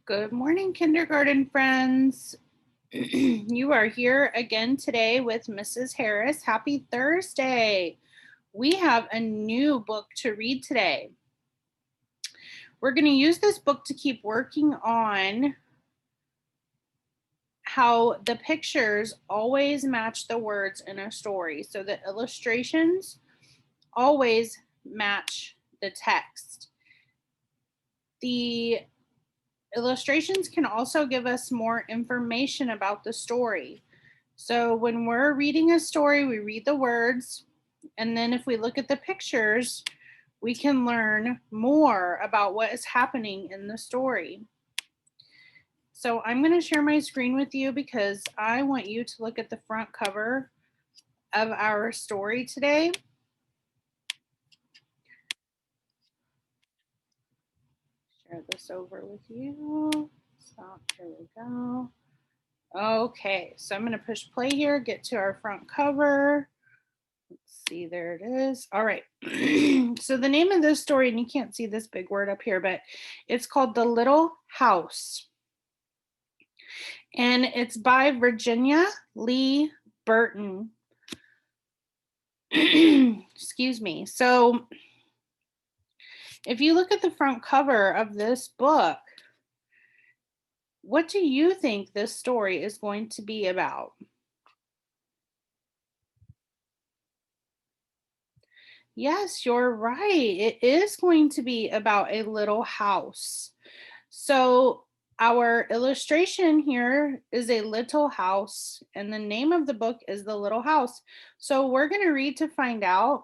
Good morning, kindergarten friends. You are here again today with Mrs. Harris. Happy Thursday. We have a new book to read today. We're going to use this book to keep working on how the pictures always match the words in a story. So the illustrations always match the text. The illustrations can also give us more information about the story. So when we're reading a story, we read the words, and then if we look at the pictures, we can learn more about what is happening in the story. So I'm going to share my screen with you because I want you to look at the front cover of our story today. Share this over with you. Stop, here we go. Okay, so I'm going to push play here, get to our front cover. Let's see, there it is. All right. So the name of this story, and you can't see this big word up here, but it's called The Little House. And it's by Virginia Lee Burton. Excuse me. So if you look at the front cover of this book, what do you think this story is going to be about? Yes, you're right. It is going to be about a little house. So our illustration here is a little house, and the name of the book is The Little House. So we're going to read to find out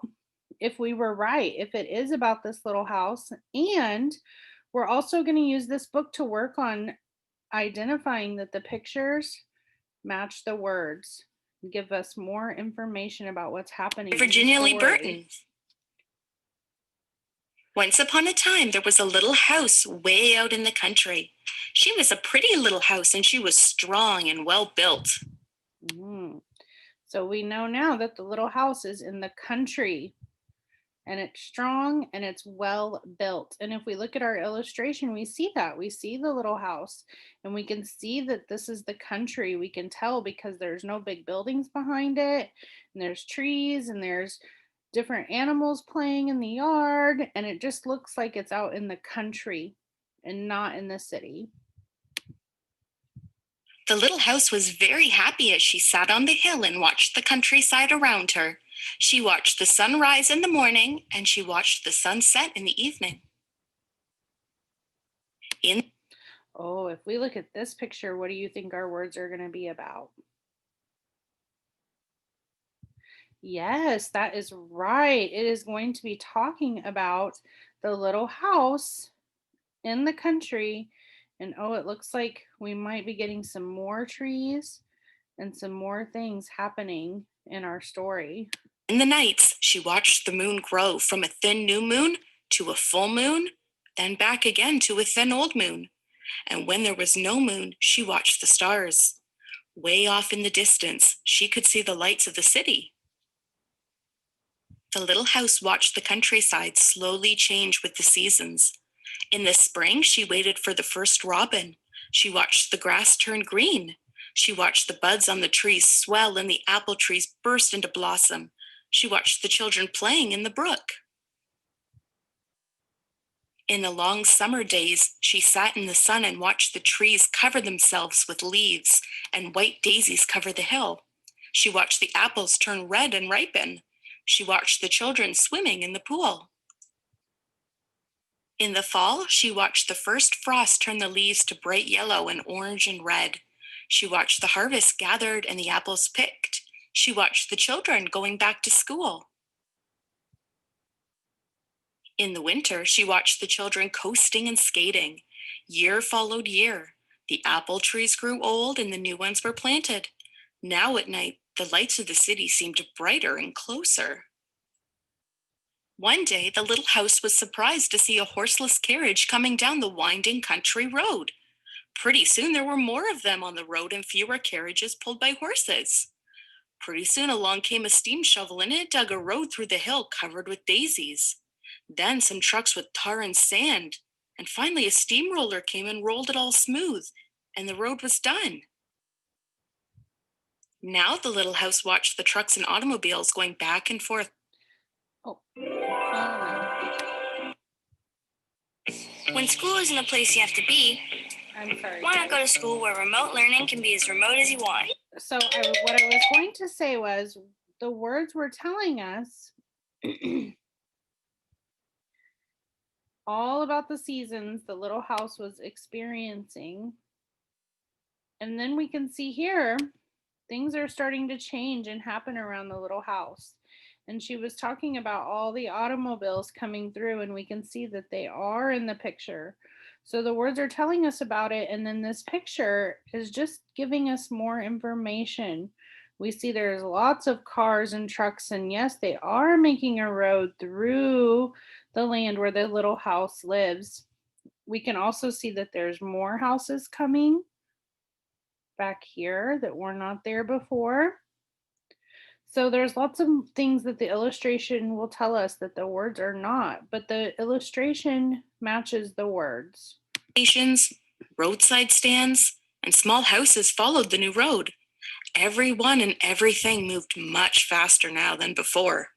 if we were right, if it is about this little house. And we're also going to use this book to work on identifying that the pictures match the words, give us more information about what's happening. Virginia Lee Burton. Once upon a time, there was a little house way out in the country. She was a pretty little house, and she was strong and well built. So we know now that the little house is in the country, and it's strong and it's well built. And if we look at our illustration, we see that. We see the little house, and we can see that this is the country. We can tell because there's no big buildings behind it, and there's trees, and there's different animals playing in the yard, and it just looks like it's out in the country and not in the city. The little house was very happy as she sat on the hill and watched the countryside around her. She watched the sun rise in the morning, and she watched the sun set in the evening. If we look at this picture, what do you think our words are going to be about? Yes, that is right. It is going to be talking about the little house in the country. And it looks like we might be getting some more trees and some more things happening in our story. In the nights, she watched the moon grow from a thin new moon to a full moon, then back again to a thin old moon. And when there was no moon, she watched the stars. Way off in the distance, she could see the lights of the city. The little house watched the countryside slowly change with the seasons. In the spring, she waited for the first robin. She watched the grass turn green. She watched the buds on the trees swell and the apple trees burst into blossom. She watched the children playing in the brook. In the long summer days, she sat in the sun and watched the trees cover themselves with leaves, and white daisies cover the hill. She watched the apples turn red and ripen. She watched the children swimming in the pool. In the fall, she watched the first frost turn the leaves to bright yellow and orange and red. She watched the harvest gathered and the apples picked. She watched the children going back to school. In the winter, she watched the children coasting and skating. Year followed year. The apple trees grew old and the new ones were planted. Now at night, the lights of the city seemed brighter and closer. One day, the little house was surprised to see a horseless carriage coming down the winding country road. Pretty soon, there were more of them on the road and fewer carriages pulled by horses. Pretty soon, along came a steam shovel, and it dug a road through the hill covered with daisies. Then some trucks with tar and sand And finally, a steamroller came and rolled it all smooth, and the road was done. Now the little house watched the trucks and automobiles going back and forth. Oh, no. When school isn't a place you have to be, I'm sorry. why not go guys. to school where remote learning can be as remote as you want? So what I was going to say was the words were telling us all about the seasons the little house was experiencing. And then we can see here things are starting to change and happen around the little house. And she was talking about all the automobiles coming through, and we can see that they are in the picture. So the words are telling us about it, and then this picture is just giving us more information. We see there's lots of cars and trucks, and yes, they are making a road through the land where the little house lives. We can also see that there's more houses coming back here that were not there before. So there's lots of things that the illustration will tell us that the words are not, but the illustration matches the words. Stations, roadside stands, and small houses followed the new road. Everyone and everything moved much faster now than before.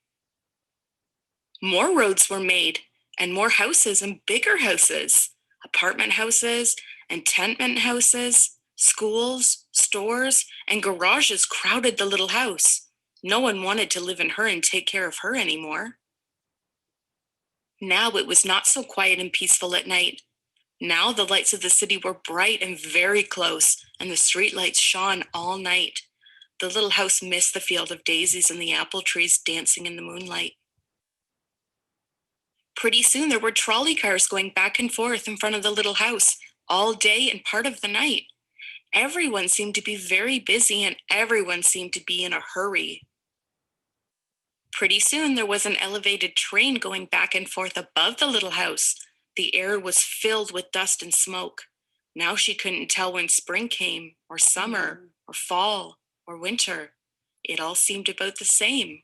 More roads were made, and more houses and bigger houses, apartment houses and tenement houses, schools, stores, and garages crowded the little house. No one wanted to live in her and take care of her anymore. Now it was not so quiet and peaceful at night. Now the lights of the city were bright and very close, and the street lights shone all night. The little house missed the field of daisies and the apple trees dancing in the moonlight. Pretty soon there were trolley cars going back and forth in front of the little house all day and part of the night. Everyone seemed to be very busy, and everyone seemed to be in a hurry. Pretty soon there was an elevated train going back and forth above the little house. The air was filled with dust and smoke. Now she couldn't tell when spring came, or summer, or fall, or winter. It all seemed about the same.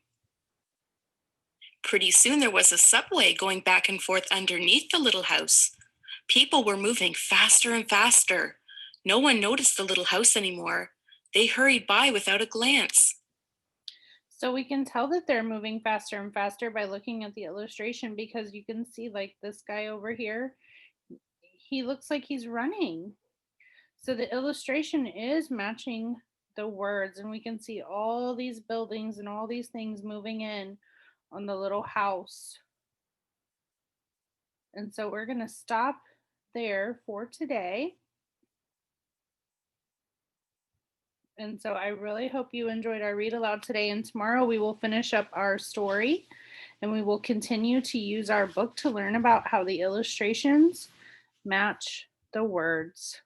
Pretty soon there was a subway going back and forth underneath the little house. People were moving faster and faster. No one noticed the little house anymore. They hurried by without a glance. So we can tell that they're moving faster and faster by looking at the illustration, because you can see like this guy over here, he looks like he's running. So the illustration is matching the words, and we can see all these buildings and all these things moving in on the little house. And so we're going to stop there for today. And so I really hope you enjoyed our read aloud today. And tomorrow we will finish up our story, and we will continue to use our book to learn about how the illustrations match the words.